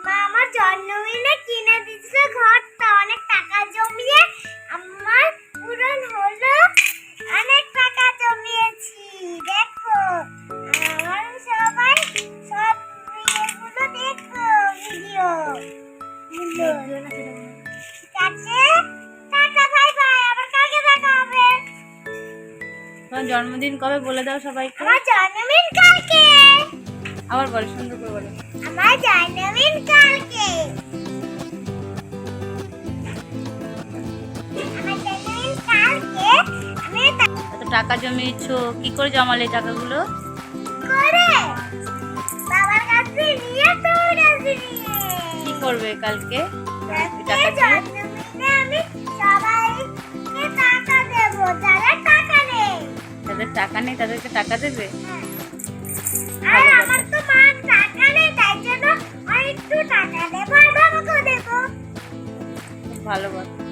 মা আমার জন্মদিনে কিনে দিচ্ছে ঘরটা, অনেক টাকা জমিয়ে আমার পূরণ হলো। অনেক টাকা জমিয়েছি, দেখো আমার সবাই সব এগুলো দেখো ভিডিও। ঠিক আছে, টাটা, বাই বাই, আবার কালকে দেখা হবে। তোমার জন্মদিন কবে বলে দাও সবাইকে। আমার জন্মদিন কালকে। আবার বলো, সুন্দর করে বলো। আমার জন্মদিন কালকে। আমার জন্মদিন কালকে। আমি এত টাকা জমিয়েছো, কি করে জমালে এই টাকাগুলো? করে বাবার কাছে নিয়ে, তোর কাছে নিয়ে। কি করবে কালকে এই কালকে টাকা দিয়ে? জন্মদিনে আমি সবাইকে টাকা দেবো, যারা টাকা নেই। যাদের টাকা নেই তাদেরকে টাকা দেবে? আর আমার তো মা টাকা নেই, তাই জন্য আর একটু টাকা দেবো আর বাবাকেও দেবো। খুব ভালো কথা।